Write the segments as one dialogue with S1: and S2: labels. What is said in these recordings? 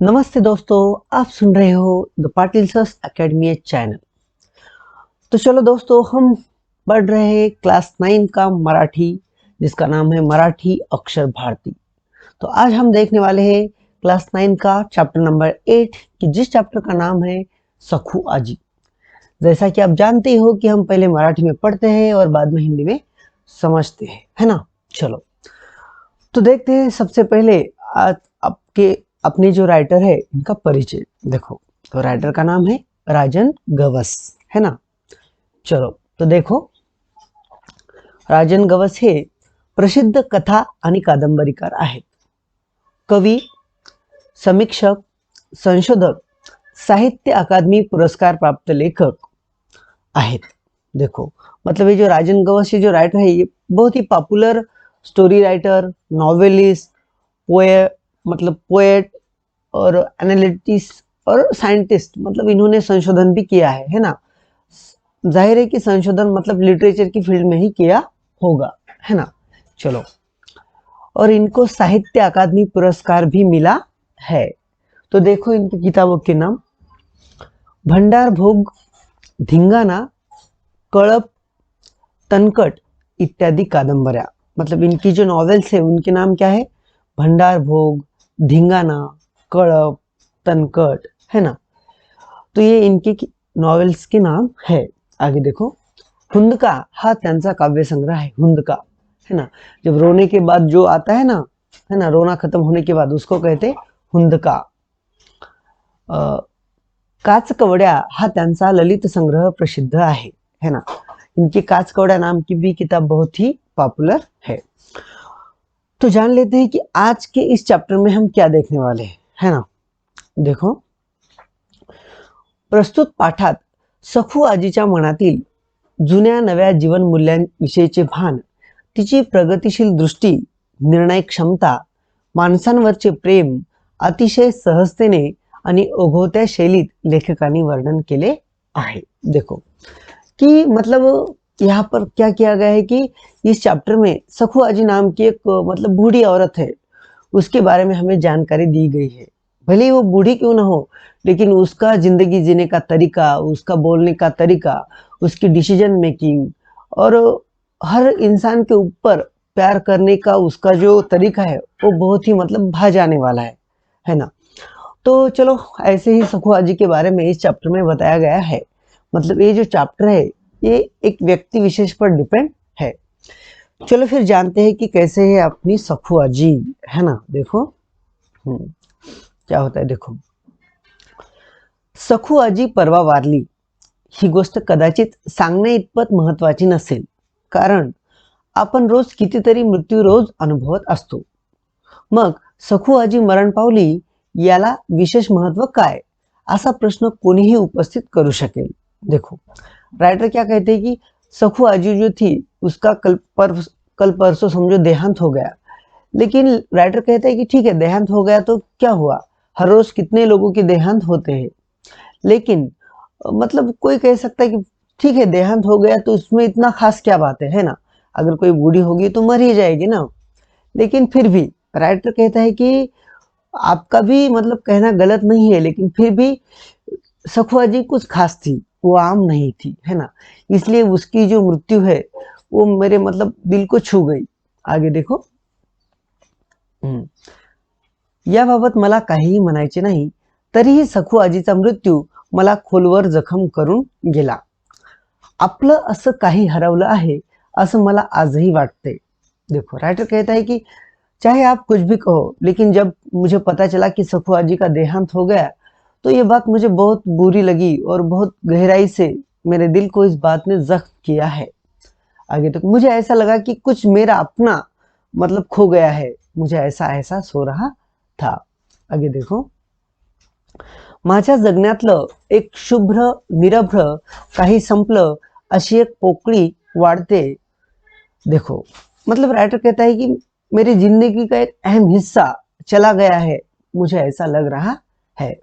S1: नमस्ते दोस्तों, आप सुन रहे हो the Patil sir's academy channel. तो चलो दोस्तों, हम पढ़ रहे हैं क्लास 9 का मराठी, जिसका नाम है मराठी अक्षर भारती। तो आज हम देखने वाले हैं क्लास 9 का चैप्टर नंबर 8, कि जिस चैप्टर का नाम है सखू आजी। जैसा कि आप जानते हो कि हम पहले मराठी में पढ़ते हैं और बाद में हिंदी में समझते हैं, है ना। चलो तो देखते हैं। सबसे पहले आज आपके अपने जो राइटर है इनका परिचय देखो। तो राइटर का नाम है राजन गवस, है ना। चलो तो देखो, राजन गवस हे प्रसिद्ध कथा आणि कादंबरीकार आहेत. कवी, समीक्षक, संशोधक, साहित्य अकादमी पुरस्कार प्राप्त लेखक आहेत. देखो मतलब ये जो राजन गवस ये जो राइटर है, ये बहुत ही popular story writer, novelist, poet और एनालिटिस्ट और साइंटिस्ट, मतलब इन्होंने संशोधन भी किया है ना। जाहिर है कि संशोधन मतलब लिटरेचर की फील्ड में ही किया होगा, है ना। चलो, और इनको साहित्य अकादमी पुरस्कार भी मिला है। तो देखो इनकी किताबों के नाम: भंडार भोग, धिंगाणा, कळप, तनकट इत्यादि कादंबऱ्या। मतलब इनकी जो नॉवेल्स है उनके नाम क्या है? भंडार भोग, धिंगाणा, कळप, तनकट, है ना। तो ये इनके नॉवेल्स के नाम है। आगे देखो, हुंदका हा त्यांचा काव्य संग्रह है। हुंदका, है ना, जब रोने के बाद जो आता है ना, है ना, रोना खत्म होने के बाद उसको कहते हुंदका। काचकवड्या हा त्यांचा ललित संग्रह प्रसिद्ध है ना। इनकी काचकवड्या नाम की भी किताब बहुत ही पॉपुलर है। तो जान लेते हैं कि आज के इस चैप्टर में हम क्या देखने वाले हैं, है ना। देखो, प्रस्तुत पाठात सखू आजीच्या मनातील जुन्या नव्या जीवन मूल्यांविषयीचे भान, तिची प्रगतिशील दृष्टी, निर्णय क्षमता, माणसांवरचे प्रेम अतिशय सहजतेने आणि ओघवत्या शैलीत लेखकांनी वर्णन केले आहे। देखो कि मतलब यहाँ पर क्या किया गया है कि इस चैप्टर में सखू आजी नाम की एक मतलब बूढ़ी औरत है, उसके बारे में हमें जानकारी दी गई है। भले ही वो बूढ़ी क्यों ना हो, लेकिन उसका जिंदगी जीने का तरीका, उसका बोलने का तरीका, उसकी डिसीजन मेकिंग और हर इंसान के ऊपर प्यार करने का उसका जो तरीका है वो बहुत ही मतलब भा जाने वाला है ना। तो चलो, ऐसे ही सखू आजी के बारे में इस चैप्टर में बताया गया है। मतलब ये जो चैप्टर है ये एक व्यक्ति विशेष पर डिपेंड है। चलो फिर जानते हैं कि कैसे है अपनी सखू आजी, है ना। देखो क्या होता है। देखो, सखू आजी परवा वारली ही गोष्ट कदाचित सांगण्या इतपत महत्वाची नसेल, कारण आपण रोज कितीतरी मृत्यू रोज अनुभवत असतो। मग सखू आजी मरण पावली याला विशेष महत्व काय, असा प्रश्न कोणीही उपस्थित करू शकेल। देखो, राइटर क्या कहते हैं कि सखू आजी जो थी उसका कल परसों समझो देहांत हो गया। लेकिन राइटर कहता है कि ठीक है, देहांत हो गया तो क्या हुआ, हर रोज कितने लोगों के देहांत होते हैं। लेकिन मतलब कोई कह सकता है कि ठीक है, देहांत हो गया तो उसमें इतना खास क्या बात है ना। अगर कोई बूढ़ी होगी तो मर ही जाएगी ना। लेकिन फिर भी राइटर कहता है कि आपका भी मतलब कहना गलत नहीं है, लेकिन फिर भी सखुआ जी कुछ खास थी, वो आम नहीं थी, है ना। इसलिए उसकी जो मृत्यु है वो मेरे मतलब दिल को छू गई। आगे देखो, याबाबत मला काहीही म्हणायचे नाही, तरीही सखू आजीचा मृत्यू मला खोलवर जखम करून गेला। आपलं असं काही हरवलं आहे असं मला आजही वाटते। देखो, राइटर कहता है कि चाहे आप कुछ भी कहो, लेकिन जब मुझे पता चला कि सखू आजी का देहांत हो गया तो ये बात मुझे बहुत बुरी लगी और बहुत गहराई से मेरे दिल को इस बात ने जख्म किया है। आगे तक मुझे ऐसा लगा कि कुछ मेरा अपना मतलब खो गया है, मुझे ऐसा एहसास हो रहा था। आगे देखो, माझ्या जगण्यातलं एक शुभ्र निरभ्र काही संपलं अशी एक पोकळी वाढते। देखो मतलब राइटर कहता है कि मेरी जिंदगी का एक अहम हिस्सा चला गया है, मुझे ऐसा लग रहा है।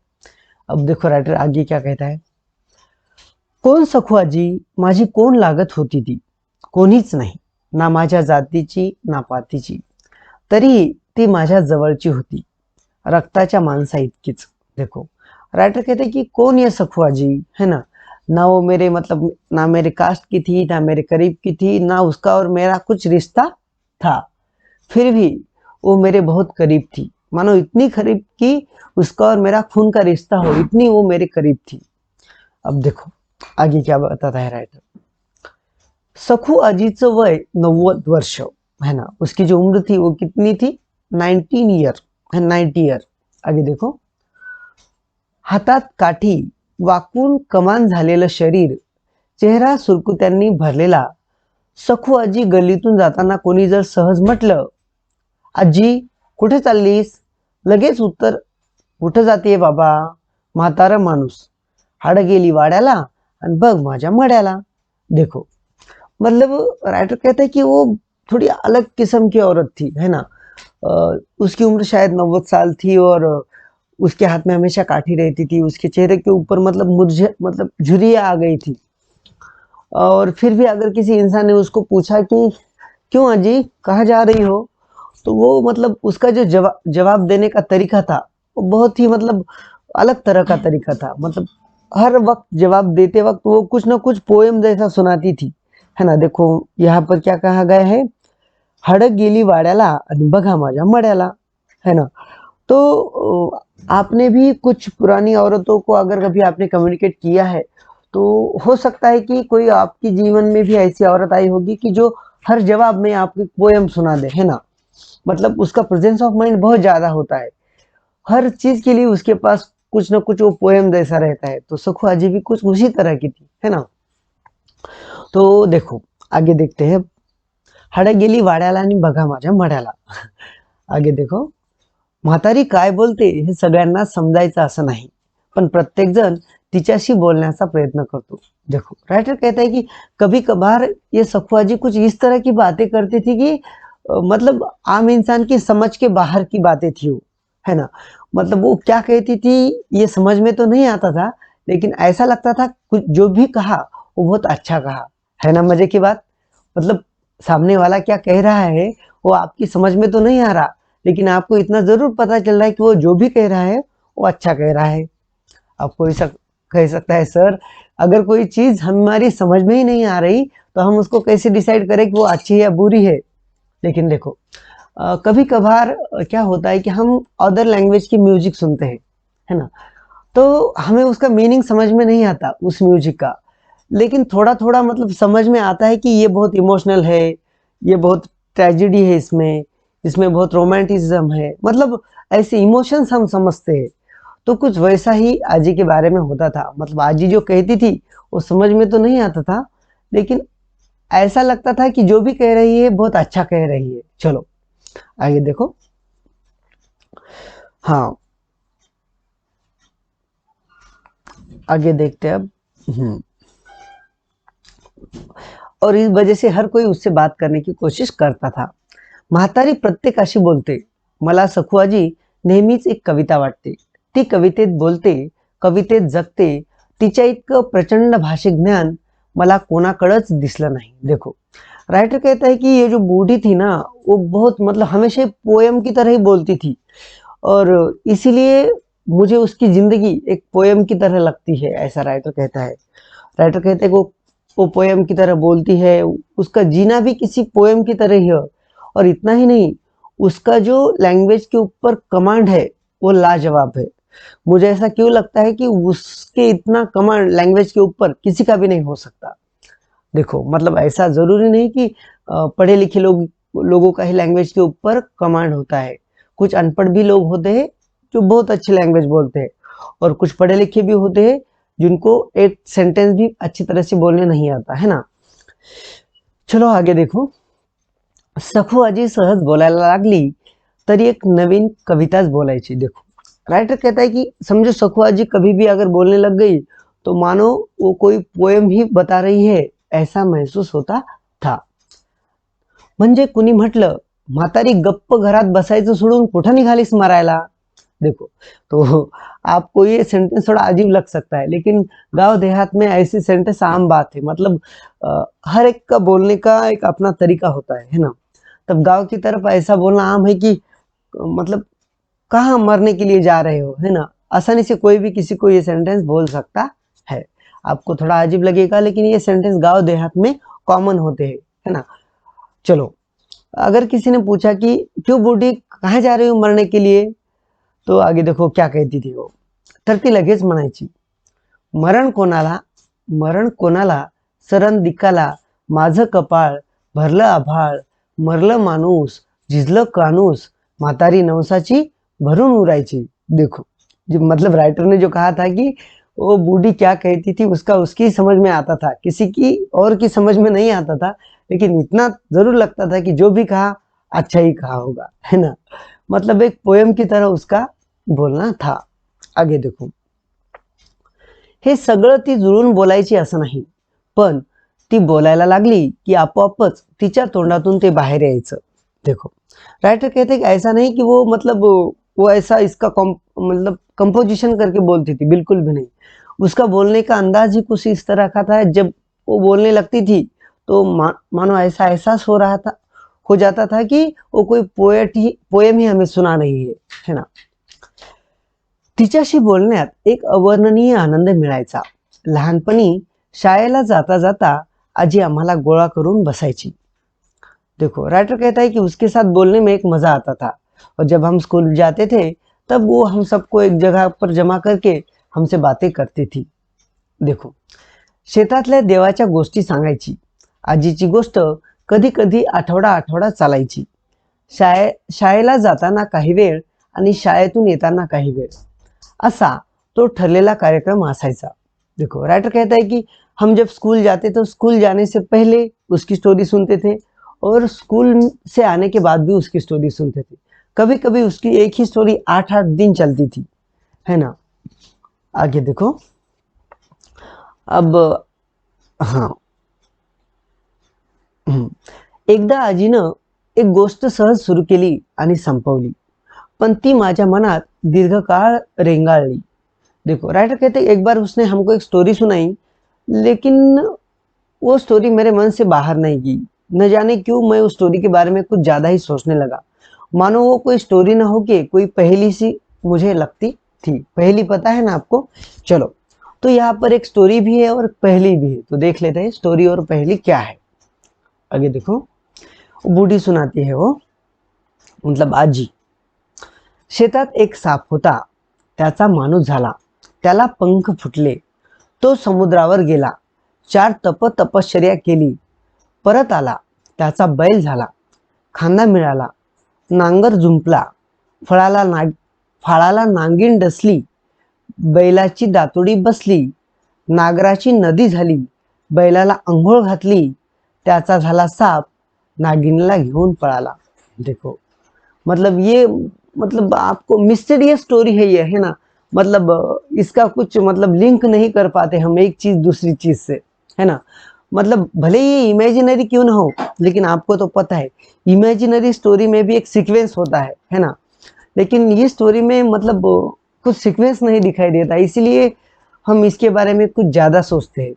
S1: अब देखो राइटर आगे क्या कहता है, कोण सखू आजी, माझी कोण लागत होती ती, कोणीच नाही, ना माझ्या जातीची ना पातीची, तरी ती माझ्या जवळची होती। रक्ताच्या माणसा इतकीच। देखो राइटर कहते हैं कि कौन ये सखुआ जी, है ना वो मेरे मतलब ना मेरे कास्ट की थी, ना मेरे करीब की थी, ना उसका और मेरा कुछ रिश्ता था, फिर भी वो मेरे बहुत करीब थी, मानो इतनी करीब कि उसका और मेरा खून का रिश्ता हो, इतनी वो मेरे करीब थी। अब देखो आगे क्या बताता है राइटर। सखू अजीतचं वय 90 वर्ष, है ना, उसकी जो उम्र थी वो कितनी थी, 19 ईयर, 90 ईयर। आगे देखो, हातात काठी, वाकून कमान झालेलं शरीर, चेहरा सुरकुत्यांनी भरलेला सखू आजी गल्लीतून जाताना कोणी जर सहज म्हटलं, आजी कुठे चाललीस, लगेच उत्तर, कुठं जातीये बाबा, म्हातारा माणूस, हाड गेली वाड्याला आणि बघ माझ्या मड्याला। देखो मतलब राइटर कहता है कि वो थोड़ी अलग किस्म की औरत थी, है ना। उसकी उम्र शायद 90 साल थी और उसके हाथ में हमेशा काठी रहती थी, उसके चेहरे के ऊपर मतलब मुरझे मतलब झुर्रियाँ आ गई थी। और फिर भी अगर किसी इंसान ने उसको पूछा कि क्यों अजी कहाँ जा रही हो, तो वो मतलब उसका जो जवाब देने का तरीका था वो बहुत ही मतलब अलग तरह का तरीका था। मतलब हर वक्त जवाब देते वक्त वो कुछ ना कुछ पोएम जैसा सुनाती थी, है ना। देखो यहाँ पर क्या कहा गया है, हड़क गेली वाड्याला आणि बघा माझ्या मड्याला, है ना। तो आपने भी कुछ पुरानी औरतों को अगर कभी आपने कम्युनिकेट किया है तो हो सकता है कि कोई आपके जीवन में भी ऐसी औरत आई होगी कि जो हर जवाब में आपको पोएम सुना दे, है ना। मतलब उसका प्रेजेंस ऑफ माइंड बहुत ज्यादा होता है, हर चीज के लिए उसके पास कुछ ना कुछ वो पोएम जैसा रहता है। तो सखु आजी भी कुछ उसी तरह की थी, है ना। तो देखो आगे देखते हैं, हाड गेली वाड्याला आणि बघा माझ्या मड्याला। आगे देखो, म्हातारी काय बोलते हे सगळ्यांना समजायचं असं नाही, पण प्रत्येक जण तिच्याशी बोलण्याचा प्रयत्न करतो। देखो राइटर कहता है कि कभी कभार ये सखुआ जी कुछ इस तरह की बातें करती थी कि मतलब आम इंसान की समझ के बाहर की बातें थी वो, है ना। मतलब वो क्या कहती थी ये समझ में तो नहीं आता था, लेकिन ऐसा लगता था कुछ जो भी कहा वो बहुत अच्छा कहा, है ना। मजे की बात, मतलब सामने वाला क्या कह रहा है वो आपकी समझ में तो नहीं आ रहा, लेकिन आपको इतना जरूर पता चल रहा है कि वो जो भी कह रहा है वो अच्छा कह रहा है। अब कोई कह सकता है सर अगर कोई चीज हमारी समझ में ही नहीं आ रही तो हम उसको कैसे डिसाइड करें कि वो अच्छी है या बुरी है। लेकिन देखो कभी कभार क्या होता है कि हम अदर लैंग्वेज की म्यूजिक सुनते हैं, है ना। तो हमें उसका मीनिंग समझ में नहीं आता उस म्यूजिक का, लेकिन थोड़ा थोड़ा मतलब समझ में आता है कि ये बहुत इमोशनल है, ये बहुत ट्रेजिडी है, इसमें इसमें बहुत रोमांटिज्म है, मतलब ऐसे इमोशंस हम समझते हैं। तो कुछ वैसा ही आजी के बारे में होता था, मतलब आजी जो कहती थी वो समझ में तो नहीं आता था, लेकिन ऐसा लगता था कि जो भी कह रही है बहुत अच्छा कह रही है। चलो आगे देखो, हाँ आगे देखते हैं अब। हम्म, और इस वजह से हर कोई उससे बात करने की कोशिश करता था। म्हातारी प्रत्येकाशी बोलते, मला सखुआजी नेहमीच एक कविता वाटते, ती कवितेत बोलते, कवितेत जगते, तिच्या इतकं प्रचंड भाषिक ज्ञान मला कोणाकडेच दिसलं नाही। देखो राइटर कहता है कि ये जो बूढ़ी थी ना वो बहुत मतलब हमेशा पोयम की तरह ही बोलती थी, और इसीलिए मुझे उसकी जिंदगी एक पोयम की तरह लगती है, ऐसा राइटर कहता है। राइटर कहते हैं कि वो पोयम की तरह बोलती है, उसका जीना भी किसी पोयम की तरह ही है। और इतना ही नहीं, उसका जो लैंग्वेज के ऊपर कमांड है वो लाजवाब है। मुझे ऐसा क्यों लगता है कि उसके इतना कमांड लैंग्वेज के ऊपर किसी का भी नहीं हो सकता। देखो मतलब ऐसा जरूरी नहीं कि पढ़े लिखे लोगों का ही लैंग्वेज के ऊपर कमांड होता है। कुछ अनपढ़ भी लोग होते हैं जो बहुत अच्छी लैंग्वेज बोलते हैं, और कुछ पढ़े लिखे भी होते हैं जिनको एक सेंटेंस भी अच्छी तरह से बोलने नहीं आता, है ना। चलो आगे देखो, सखू आजी सहज बोलायला लागली तरी एक नवीन कविताच बोलायची। देखो राइटर कहता है कि समझो सखू आजी कभी भी अगर बोलने लग गई तो मानो वो कोई पोएम ही बता रही है, ऐसा महसूस होता था। म्हणजे कुणी म्हटलं, म्हातारी गप्प घरात बसायचं सोडून कुठं निघालीस मरायला। देखो तो आपको ये सेंटेंस थोड़ा अजीब लग सकता है, लेकिन गांव देहात में ऐसी सेंटेंस आम बात है। मतलब हर एक का बोलने का एक अपना तरीका होता है ना। तब गांव की तरफ ऐसा बोलना आम है कि मतलब कहाँ मरने के लिए जा रहे हो, है ना। आसानी से कोई भी किसी को ये सेंटेंस बोल सकता है। आपको थोड़ा अजीब लगेगा, लेकिन ये सेंटेंस गांव देहात में कॉमन होते हैं, है ना। चलो, अगर किसी ने पूछा कि क्यों बूढ़ी, कहाँ जा रही हो मरने के लिए, तो आगे देखो क्या कहती थी वो। तर ती लगेच म्हणायची, मरण कोणाला सरण दिकाला, माझं कपाळ भरलं आभाळ, मरलं माणूस झिजलं कानूस, म्हातारी नवसाची भरून उरायची। देखो, जो मतलब राइटर ने जो कहा था कि वो बूढ़ी क्या कहती थी उसका उसकी समझ में आता था, किसी की और की समझ में नहीं आता था, लेकिन इतना जरूर लगता था कि जो भी कहा अच्छा ही कहा होगा, है ना। मतलब एक पोएम की तरह उसका बोलना था। आगे देखो, हे सगळं ती जुळून बोलायची असं नाही, पण ती बोलायला लागली की आपोआपच तिच्या तोंडातून ते बाहेर यायचं। देखो, राइटर कहते कि ऐसा नहीं कि वो मतलब वो ऐसा इसका मतलब कंपोजिशन करके बोलती थी, बिल्कुल भी नहीं। उसका बोलने का अंदाज ही कुछ इस तरह का था, जब वो बोलने लगती थी तो मानो ऐसा एहसास हो जाता था कि वो कोई पोएम ही हमें सुना रही है ना। तिच्याशी बोलण्यात एक अवर्णनीय आनंद मिळायचा। लहानपणी शाळेला जाता जाता आजी आम्हाला गोळा करून बसायची। देखो, राइटर कहता है कि उसके साथ बोलने में एक मजा आता था, और जब हम स्कूल जाते थे तब वो हम सबको एक जगह पर जमा करके हमसे बातें करती थी। देखो, शेतातल्या देवाच्या गोष्टी सांगायची। आजीची गोष्ट कधी कधी आठवडा आठवडा चालायची। शाळेला जाताना काही वेळ आणि शाळेतून येताना काही वेळ, असा तो ठरलेला कार्यक्रम असायचा। देखो, राइटर कहता है कि हम जब स्कूल जाते तो स्कूल जाने से पहले उसकी स्टोरी सुनते थे, और स्कूल से आने के बाद भी उसकी स्टोरी सुनते थे। कभी कभी उसकी एक ही स्टोरी 8-8 दिन चलती थी, है ना। आगे देखो, अब हाँ, एकदा आजीनं एक गोष्ट सहज सुरू केली आणि संपवली, पण ती माझ्या मनात दीर्घकाळ रेंगाळली। देखो, राइटर कहते एक बार उसने हमको एक स्टोरी सुनाई, लेकिन वो स्टोरी मेरे मन से बाहर नहीं गई। न जाने क्यों मैं उस स्टोरी के बारे में कुछ ज्यादा ही सोचने लगा, मानो वो कोई स्टोरी ना हो के कोई पहेली सी मुझे लगती थी। पहेली पता है ना आपको। चलो, तो यहाँ पर एक स्टोरी भी है और पहेली भी है, तो देख लेते हैं स्टोरी और पहेली क्या है। आगे देखो, बूढ़ी सुनाती है वो, मतलब आजी। शेतात एक साप होता, त्याचा माणूस झाला, त्याला पंख फुटले, तो समुद्रावर गेला, 4 तपश्चर्या केली, परत आला, त्याचा बैल झाला, खांदा मिळाला, नांगर जुंपला, फाळाला नांगीण डसली, बैलाची दातुडी बसली, नागराची नदी झाली, बैलाला अंघोळ घातली, त्याचा झाला साप, नागिनीला घेऊन पळाला। देखो, मतलब ये मतलब आपको मिस्टीरियस स्टोरी है ये, है ना। मतलब इसका कुछ मतलब लिंक नहीं कर पाते हम एक चीज दूसरी चीज से, है ना। मतलब भले ही इमेजिनरी क्यों ना हो, लेकिन आपको तो पता है इमेजिनरी स्टोरी में भी एक सीक्वेंस होता है ना। लेकिन ये स्टोरी में मतलब कुछ सीक्वेंस नहीं दिखाई देता, इसीलिए हम इसके बारे में कुछ ज्यादा सोचते हैं।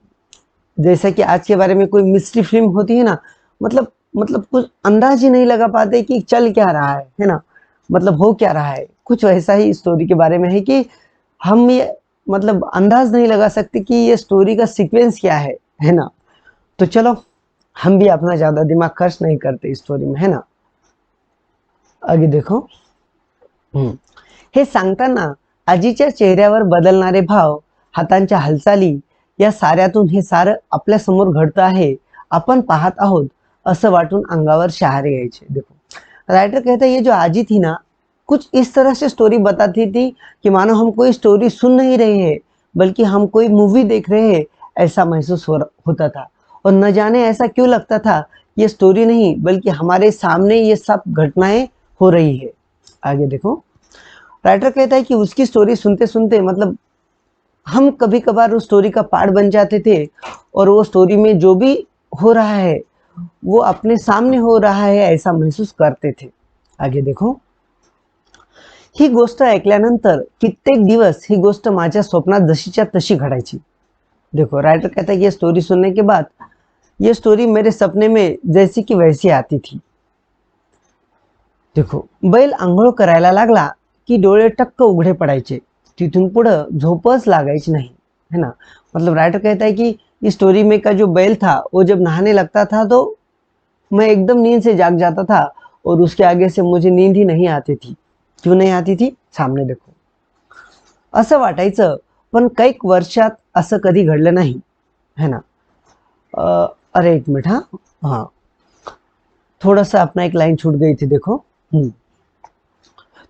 S1: जैसा कि आज के बारे में कोई मिस्ट्री फिल्म होती है ना, मतलब कुछ अंदाज ही नहीं लगा पाते कि चल क्या रहा है ना, मतलब हो क्या रहा है। कुछ वैसा ही स्टोरी के बारे में है कि हम ये मतलब अंदाज नहीं लगा सकते कि ये स्टोरी का सीक्वेंस क्या है ना। तो चलो, हम भी अपना ज्यादा दिमाग खर्च नहीं करते इस स्टोरी में, है ना। आगे देखो, हे सांगताना आजीच्या चेहऱ्यावर बदलणारे भाव, हातांच्या हालचाली, या साऱ्यातून हे सारं आपल्या समोर घडतं आहे, आपण पाहत आहोत असं वाटून अंगावर शहारे यायचे। देखो, राइटर कहता है ये जो आजी थी ना, कुछ इस तरह से स्टोरी बताती थी कि मानो हम कोई स्टोरी सुन नहीं रहे हैं, बल्कि हम कोई मूवी देख रहे हैं, ऐसा महसूस होता था। और न जाने ऐसा क्यों लगता था, ये स्टोरी नहीं बल्कि हमारे सामने ये सब घटनाएं हो रही है। आगे देखो, राइटर कहता है कि उसकी स्टोरी सुनते सुनते मतलब हम कभी कभार उस स्टोरी का पार्ट बन जाते थे, और वो स्टोरी में जो भी हो रहा है वो अपने सामने हो रहा है ऐसा महसूस करते थे। आगे देखो, ही गोष्ट ऐकल्यानंतर कित्येक दिवस ही गोष्ट माझ्या स्वप्नात जशीच्या तशी घडायची। देखो, राइटर कहता है ये स्टोरी सुनने के बाद ये स्टोरी मेरे सपने में जैसी की वैसी आती थी। देखो, बैल आंघोळ करायला लागला की डोळे टक्क उघडे पडायचे, तिथून पुढं झोपच लागायची नहीं, है ना। मतलब राइटर कहता है कि इस स्टोरी में का जो बैल था वो जब नहाने लगता था तो मैं एकदम नींद से जाग जाता था और उसके आगे से मुझे नींद ही नहीं आती थी। क्यों नहीं आती थी? सामने देखो। असं वाटायचं, पण कैक वर्षात असं कधी घडलं नाही, है ना। अरे एक मिनट, हाँ हाँ, थोड़ा सा अपना एक लाइन छूट गई थी, देखो।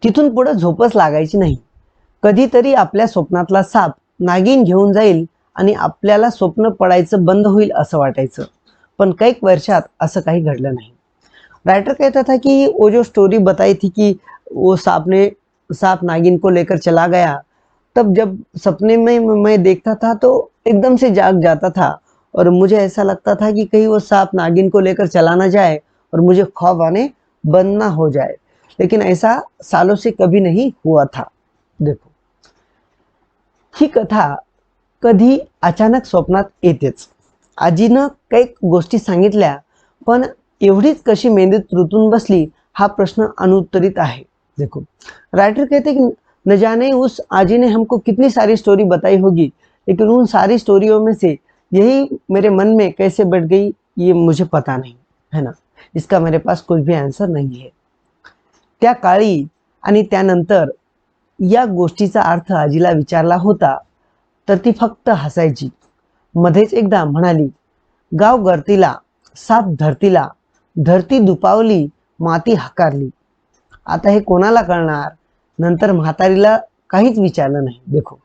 S1: तिथून पुढे झोपच लागायची नाही। कधीतरी आपल्या स्वप्नातला साप नागिन घेऊन जाईल आणि आपल्याला स्वप्न पडायचं बंद होईल असं वाटायचं, पण कैक वर्षात असं काही घडलं नहीं। राइटर कहता था कि वो जो स्टोरी बताई थी कि वो सांप नागिन को लेकर चला गया, तब जब सपने में मैं देखता था तो एकदम से जाग जाता था और मुझे ऐसा लगता था कि कहीं वो सांप नागिन को लेकर चला ना जाए और मुझे ख्वाब आने बंद ना हो जाए, लेकिन ऐसा सालों से कभी नहीं हुआ था। देखो, ही कथा कधी अचानक स्वप्नात येतेच। आजीनं काही गोष्टी सांगितल्या, पण एवढीच कशी मेंदूत रुतून बसली हा प्रश्न अनुत्तरित आहे। देखो, राइटर कहते कि न जाने उस आजी ने हमको कितनी सारी स्टोरी बताई होगी, लेकिन उन सारी स्टोरियों में से यही मेरे मन में कैसे बैठ गई ये मुझे पता नहीं, है ना। इसका मेरे पास कुछ भी आंसर नहीं है। त्या काळी आणि त्यानंतर या गोष्टीचा अर्थ आजीला विचारला होता तर ती फक्त हसायची। मध्येच एकदा म्हणाली, गाव गर्तीला, साप धरतीला, धरती दुपावली, माती हकारली। आता हे कोणाला कळणार? नंतर म्हातारीला काहीच विचारलं नहीं। देखो,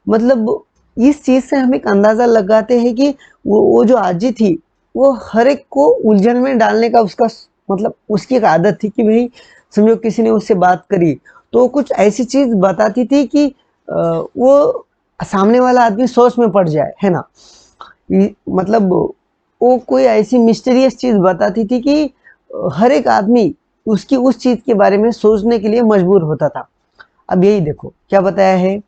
S1: मतलब इस चीज से हम एक अंदाजा लगाते हैं कि वो जो आजी थी वो हर एक को उलझन में डालने का उसका मतलब उसकी एक आदत थी कि भाई समझो किसी ने उससे बात करी तो कुछ ऐसी चीज बताती थी कि वो सामने वाला आदमी सोच में पड़ जाए, है ना। मतलब वो कोई ऐसी मिस्टीरियस चीज बताती थी कि हर एक आदमी उसकी उस चीज के बारे में सोचने के लिए मजबूर होता था। अब यही देखो क्या बताया है,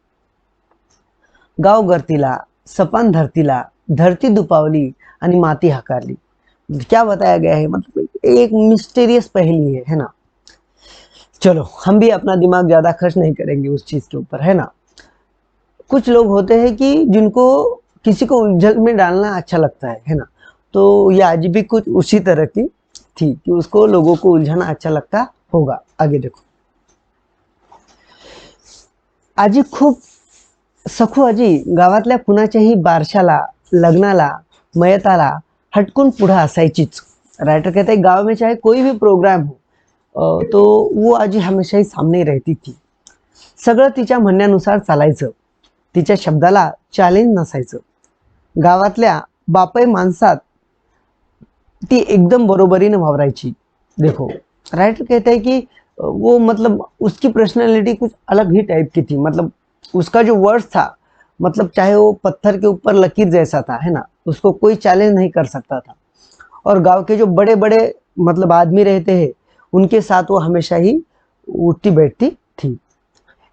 S1: गाव गर्तीला, सपन धरतीला, धरती दुपावली आणि माती हकारली। क्या बताया गया है? मतलब एक मिस्टीरियस पहेली है ना। चलो, हम भी अपना दिमाग ज्यादा खर्च नहीं करेंगे उस चीज के ऊपर, है ना। कुछ लोग होते हैं कि जिनको किसी को उलझन में डालना अच्छा लगता है ना। तो ये आज भी कुछ उसी तरह की थी कि उसको लोगों को उलझाना अच्छा लगता होगा। आगे देखो, आजी खूप सखू आजी गावातल्या कुणाच्याही बारशाला, लग्नाला, मयताला हटकून पुढे असायचीच। राइटर कहते हैं गांव में चाहे कोई भी प्रोग्राम हो तो वो आजी हमेशा ही सामने रहती थी। सगळं तिच्या म्हणण्यानुसार चालायचं, तिच्या शब्दाला चॅलेंज नसायचं। गावातल्या बापय माणसात ती एकदम बरोबरीने वावरायची। देखो, राइटर कहते हैं कि वो मतलब उसकी पर्सनालिटी कुछ अलग ही टाइप की थी। मतलब उसका जो वर्ड्स था, मतलब चाहे वो पत्थर के ऊपर लकीर जैसा था, है ना, उसको कोई चैलेंज नहीं कर सकता था। और गांव के जो बड़े बड़े मतलब आदमी रहते हैं उनके साथ वो हमेशा ही उठती बैठती थी।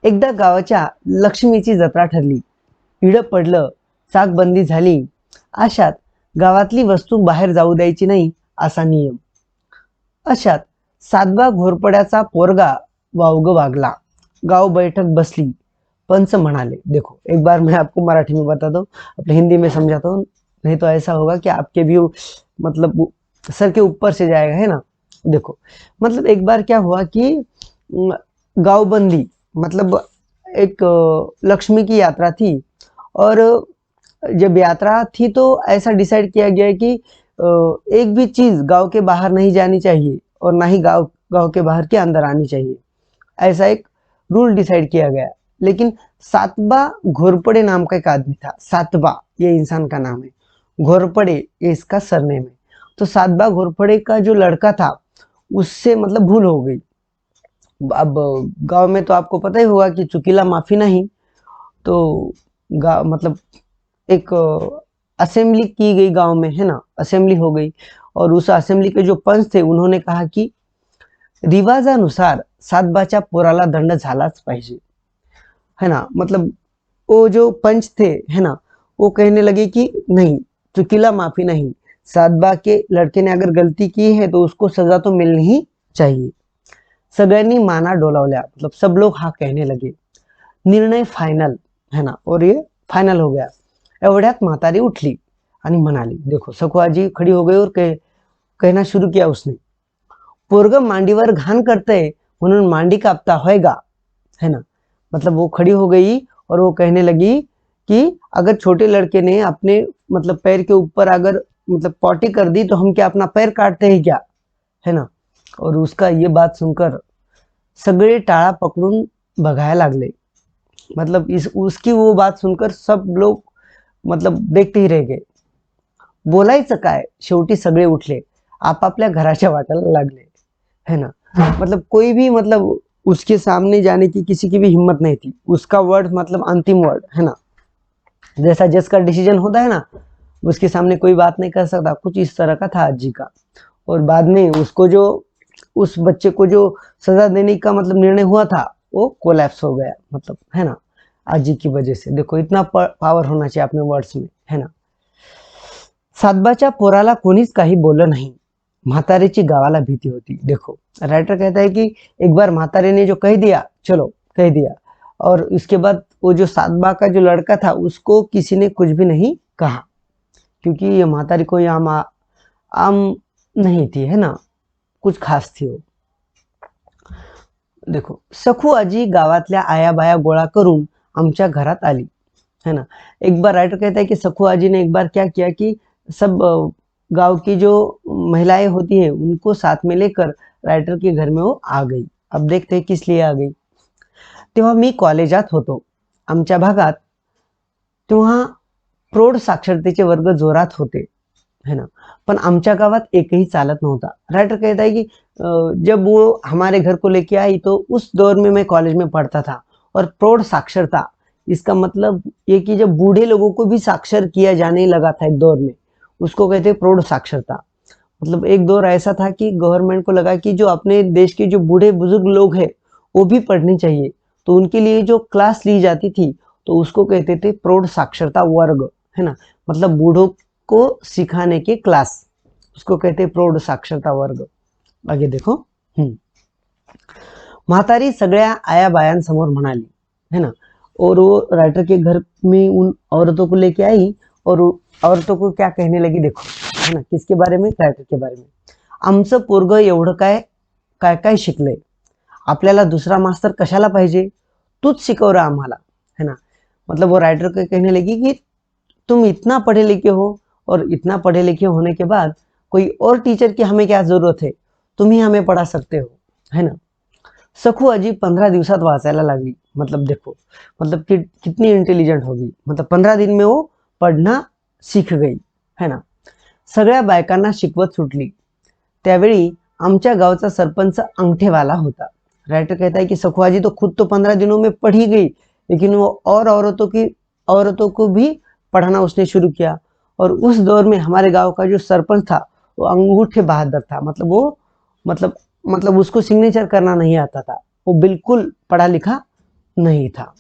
S1: एकदा गावाच्या लक्ष्मीची जत्रा ठरली, इडं पडलं, चाकबंदी झाली, अशात गावातली वस्तू बाहेर जाऊ द्यायची नाही असा नियम। अशात सातबा घोरपड्याचा पोरगा वावग वागला, गाव बैठक बसली, पंच म्हणाले। देखो, एक बार मैं आपको मराठी में बता दो, अपने हिंदी में समझाता हूँ, नहीं तो ऐसा होगा कि आपके भी मतलब सर के ऊपर से जाएगा, है ना। देखो, मतलब एक बार क्या हुआ कि गांवबंदी मतलब एक लक्ष्मी की यात्रा थी और जब यात्रा थी तो ऐसा डिसाइड किया गया कि एक भी चीज गांव के बाहर नहीं जानी चाहिए और ना ही गांव गांव के बाहर के अंदर आनी चाहिए, ऐसा एक रूल डिसाइड किया गया। लेकिन सातबा घोरपड़े नाम का एक आदमी था। सातबा ये इंसान का नाम है, घोरपड़े ये इसका सरनेम है। तो सातबा घोरपड़े का जो लड़का था उससे मतलब भूल हो गई। अब गांव में तो आपको पता ही होगा कि चुकीला माफी नहीं, तो गाँव मतलब एक असेंबली की गई गांव में, है ना, असेंबली हो गई और उस असेंबली के जो पंच थे उन्होंने कहा कि रिवाजानुसार सातबाच्या पोराला दंड झालाच पाहिजे, है ना। मतलब वो जो पंच थे, है ना, वो कहने लगे कि नहीं, चुकीला माफी नहीं, सातबा के लड़के ने अगर गलती की है तो उसको सजा तो मिलनी ही चाहिए। सगळ्यांनी माना डोलावल्या, मतलब सब लोग हाँ कहने लगे, निर्णय फाइनल, है ना, और ये फाइनल हो गया। एवढ्यात म्हातारी उठली आणि म्हणाली, देखो सखुआजी खड़ी हो गई और कहना शुरू किया उसने, पोरग मांडीवर घाण करतय म्हणून मांडी कापता होएगा, है ना। मतलब वो खड़ी हो गई और वो कहने लगी कि अगर छोटे लड़के ने अपने मतलब पैर के ऊपर अगर मतलब पॉटी कर दी तो हम क्या अपना पैर काटते हैं क्या, है ना। और उसका ये बात सुनकर सगळे टाळा पकडून बघायला लागले। मतलब इस उसकी वो बात सुनकर सब लोग मतलब देखते ही रह गए। बोलायचं काय, शेवटी सगळे उठले, आपापल्या घराच्या वाटायला लागले, है ना। मतलब कोई भी मतलब उसके सामने जाने की किसी की भी हिम्मत नहीं थी। उसका वर्ड मतलब अंतिम वर्ड, है ना। जैसा जिसका डिसीजन होता है ना, उसके सामने कोई बात नहीं कर सकता, कुछ इस तरह का था अज्जी का। और बाद में उसको जो उस बच्चे को जो सजा देने का मतलब निर्णय हुआ था वो कोलैप्स हो गया, मतलब, है ना, अज्जी की वजह से। देखो इतना पावर होना चाहिए अपने वर्ड्स में, है ना। सातबाच्या पोराला कोणीच काही बोललं नाही, म्हातारीची गावाला भीती होती। देखो राइटर कहता है कि एक बार म्हातारी ने जो कह दिया, चलो कह दिया, और उसके बाद वो जो सातबा का जो लड़का था उसको किसी ने कुछ भी नहीं कहा, क्योंकि ये म्हातारी कोई आम आम नहीं थी, है ना, कुछ खास थी वो। देखो सखू आजी गावातल्या आया बाया गोळा करून आमच्या घरात आली, है ना। एक बार राइटर कहता है कि सखू आजी ने एक बार क्या किया कि सब गांव की जो महिलाएं होती हैं उनको साथ में लेकर राइटर के घर में वो आ गई। अब देखते हैं किस लिए आ गई। तेव्हा मी कॉलेजात होतो आमच्या भागात, तेव्हा प्रौढ साक्षरतेचे वर्ग जोरात होते, है ना, पण आमच्या गावात एकही चालत नव्हता। राइटर कहता है कि जब वो हमारे घर को लेके आई तो उस दौर में मैं कॉलेज में पढ़ता था। और प्रौढ़ साक्षरता, इसका मतलब ये कि जब बूढ़े लोगों को भी साक्षर किया जाने लगा था एक दौर में, उसको कहते हैं प्रौढ़ साक्षरता। मतलब एक दौर ऐसा था कि गवर्नमेंट को लगा कि जो अपने देश के जो बूढ़े बुजुर्ग लोग हैं वो भी पढ़ने चाहिए, तो उनके लिए जो क्लास ली जाती थी तो उसको कहते थे प्रौढ़ साक्षरता वर्ग, है ना। मतलब बूढ़ों को सिखाने के क्लास, उसको कहते हैं प्रौढ़ साक्षरता वर्ग। आगे देखो। म्हातारी सगळ्या आया बायांसमोर म्हणाली, है ना, और वो राइटर के घर में उन औरतों को लेके आई और औरतों को क्या कहने लगी, देखो, है ना, किसके बारे में, राइटर के बारे में। आमचं पोरग एवढं काय काय काय शिकलंय, आपल्याला दुसरा मास्तर कशाला पाहिजे, तूच शिकव रहा आम्हाला, है ना। मतलब वो राइटर को कहने लगी कि तुम इतना पढ़े लिखे हो और इतना पढ़े लिखे होने के बाद कोई और टीचर की हमें क्या जरूरत है, तुम ही हमें पढ़ा सकते हो, है ना। सखू आजी 15 दिवसात वाचायला लागली। मतलब देखो, मतलब कितनी इंटेलिजेंट होगी, मतलब 15 दिन में वो पढ़ना सीख गई, है ना। सगळ्या बायकांना शिकवत सुटली। त्यावेळी आमच्या गावचा सरपंच अंगठेवाला होता। राइटर कहता है कि सखू आजी तो खुद तो 15 दिनों में पढ़ ही गई, लेकिन वो और औरतों को भी पढ़ाना उसने शुरू किया। और उस दौर में हमारे गांव का जो सरपंच था वो अंगूठे बहादुर था। मतलब वो मतलब उसको सिग्नेचर करना नहीं आता था, वो बिल्कुल पढ़ा लिखा नहीं था।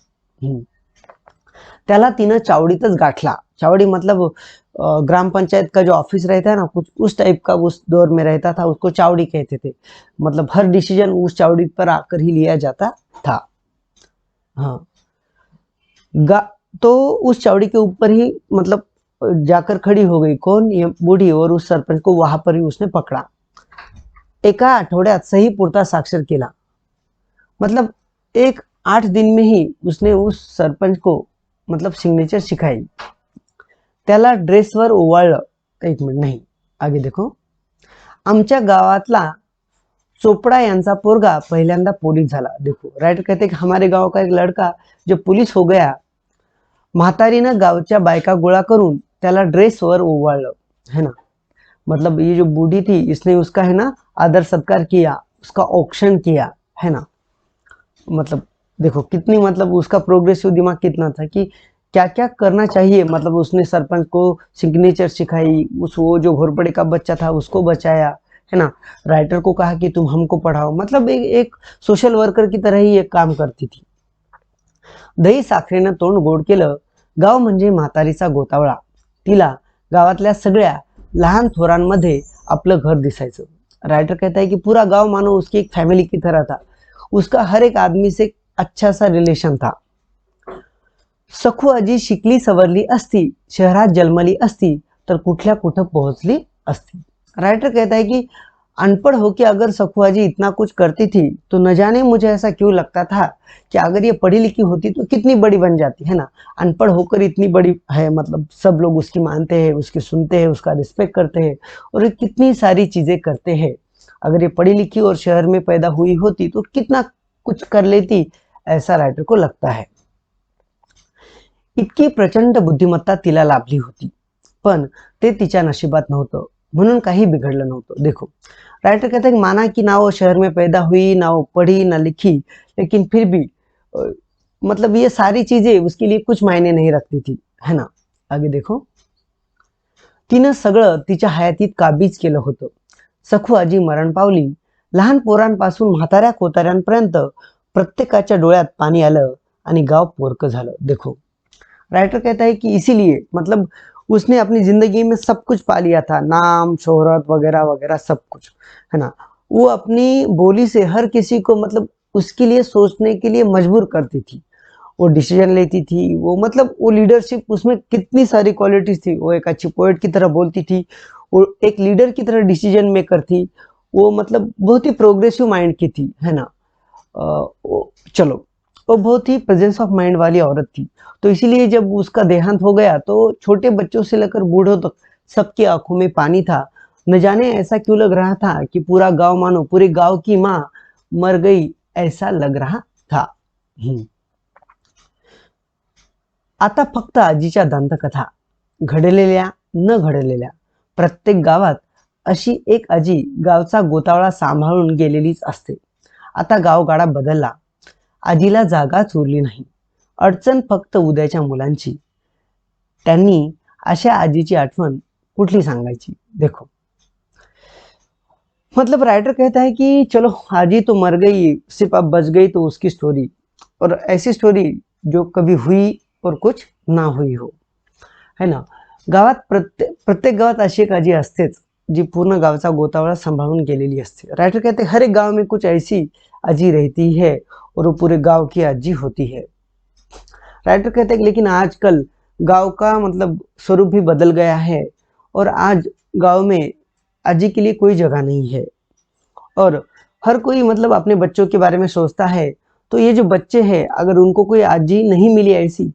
S1: त्याला तिनं चावडीतच गाठला। चावड़ी मतलब ग्राम पंचायत का जो ऑफिस रहता है ना, कुछ उस टाइप का उस दौर में रहता था, उसको चावड़ी कहते थे। मतलब हर डिसीजन उस चावड़ी पर आकर ही लिया जाता था। हाँ, तो उस चावड़ी के ऊपर ही मतलब जाकर खड़ी हो गई कौन, ये बूढ़ी, और उस सरपंच को वहां पर ही उसने पकड़ा। एका आठवड्यात सही पुरता साक्षर केला। मतलब 8 दिन में ही उसने उस सरपंच को मतलब सिग्नेचर सिखाई। त्याला ड्रेसवर ओवाळलं। एक मिनिट, नाही, आगे देखो। आमच्या गावातला चोपड़ा यांचा पोरगा पहिल्यांदा पोलीस झाला। देखो राइटर कहते हैं कि हमारे गांव का एक लड़का जो पुलिस हो गया। म्हातारीनं गावच्या बायका गोळा करून त्याला ड्रेसवर ओवाळलं, है ना। मतलब ये जो बूढ़ी थी इसने उसका, है ना, आदर सत्कार किया, उसका औक्षण किया, है ना। मतलब देखो कितनी मतलब उसका प्रोग्रेसिव दिमाग कितना था कि क्या क्या करना चाहिए। मतलब उसने सरपंच को सिग्नेचर सिखाई, वो जो घोरपड़े का बच्चा था उसको बचाया, है ना। राइटर को कहा कि तुम हमको पढ़ाओ। मतलब एक सोशल वर्कर की तरह ही एक काम करती थी। दही साखरेनं तोंड गोड केलं। गाव म्हणजे म्हातारीचा गोतावळा। तिला गावातल्या सगळ्या लहान थोरांमध्ये आपलं घर दिसायचं। राइटर कहता है कि पूरा गांव मानो उसकी एक फैमिली की तरह था। उसका हर एक आदमी से अच्छा सा रिलेशन था। सखू आजी शिकली सवरली असती, शहरात जन्मली असती, तर कुठल्या कुठं पोहोचली असती। राइटर कहता है कि अनपढ़ होके अगर सखुआ जी इतना कुछ करती थी तो न जाने मुझे ऐसा क्यों लगता था कि अगर ये पढ़ी लिखी होती तो कितनी बड़ी बन जाती है ना। अनपढ़ होकर इतनी बड़ी है, मतलब सब लोग उसकी मानते हैं, उसकी सुनते हैं, उसका रिस्पेक्ट करते हैं और ये कितनी सारी चीजें करते हैं। अगर ये पढ़ी लिखी और शहर में पैदा हुई होती तो कितना कुछ कर लेती, ऐसा राइटर को लगता है। इतकी प्रचंड बुद्धिमत्ता तिला लाभली होती, पण ते तिच्या नशिबात नव्हतं, म्हणून काही बिघडलं नव्हतं। देखो, राइटर कहते हैं कि माना कि ना वो शहर में पैदा हुई, ना वो पढ़ी ना लिखी, लेकिन फिर भी अ, मतलब ये सारी चीजें उसके लिए कुछ मायने नहीं रखती थी, है ना। आगे देखो, तिनं सगळं तिच्या हयातीत काबीज केलं होतं। सखू आजी मरण पावली, लहान पोरांपासून म्हाताऱ्या कोताऱ्यांपर्यंत प्रत्येकाच्या डोळ्यात पाणी आलं आणि गाव पोरकं झालं। देखो, राइटर कहता है कि इसीलिए मतलब उसने अपनी जिंदगी में सब कुछ पा लिया था, नाम शोहरत वगैरह वगैरह सब कुछ, है ना। वो अपनी बोली से हर किसी को मतलब उसके लिए सोचने के लिए मजबूर करती थी। वो डिसीजन लेती थी, वो मतलब वो लीडरशिप, उसमें कितनी सारी क्वालिटीज थी। वो एक अच्छी पोएट की तरह बोलती थी, वो एक लीडर की तरह डिसीजन मेकर थी। वो मतलब बहुत ही प्रोग्रेसिव माइंड की थी, है ना। चलो, वो बहुत ही प्रेजेंस ऑफ माइंड वाली औरत थी। तो इसीलिए जब उसका देहांत हो गया तो छोटे बच्चों से लेकर बूढ़ों तक सबकी आंखों में पानी था। न जाने ऐसा क्यों लग रहा था कि पूरा गांव मानो पूरे गांव की माँ मर गई, ऐसा लग रहा था। हम्म। आता फक्त आजीच्या दंतकथा, घडलेल्या न घडलेल्या। प्रत्येक गावात अशी एक आजी गावचा गोतावळा सांभाळून गेलेलीच असते। आता गावगाडा बदलला, आजीला जागाच उरली नाही। अडचण फक्त उद्याच्या मुलांची, त्यांनी अशा आजीची आठवण कुठली सांगायची। देखो, मतलब राइटर कहता है कि चलो आजी तो मर गई, सिर्फ अब बच गई तो उसकी स्टोरी, और ऐसी स्टोरी जो कभी हुई और कुछ ना हुई हो, है ना। गावात प्रत्येक गावात अशी एक आजी असतेच जी पूर्ण गावचा गोतावळा सांभाळून गेलेली असते। राइटर कहते हैं हर एक गांव में कुछ ऐसी आजी रहती है और वो पूरे गांव की आजी होती है। राइटर कहते हैं कि लेकिन आजकल गांव का मतलब स्वरूप भी बदल गया है और आज गांव में आजी के लिए कोई जगह नहीं है और हर कोई मतलब अपने बच्चों के बारे में सोचता है। तो ये जो बच्चे हैं अगर उनको कोई आजी नहीं मिली ऐसी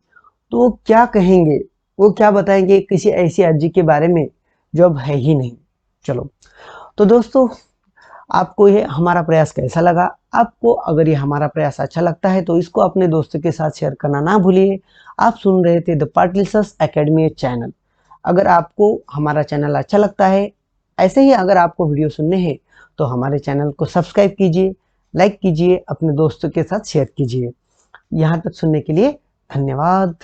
S1: तो वो क्या कहेंगे, वो क्या बताएंगे किसी ऐसी आजी के बारे में जो अब है ही नहीं। चलो, तो दोस्तों, आपको ये हमारा प्रयास कैसा लगा? आपको अगर ये हमारा प्रयास अच्छा लगता है तो इसको अपने दोस्तों के साथ शेयर करना ना भूलिए। आप सुन रहे थे the Patil sir's academy channel. अगर आपको हमारा चैनल अच्छा लगता है, ऐसे ही अगर आपको वीडियो सुनने हैं तो हमारे चैनल को सब्सक्राइब कीजिए, लाइक कीजिए, अपने दोस्तों के साथ शेयर कीजिए। यहाँ तक सुनने के लिए धन्यवाद।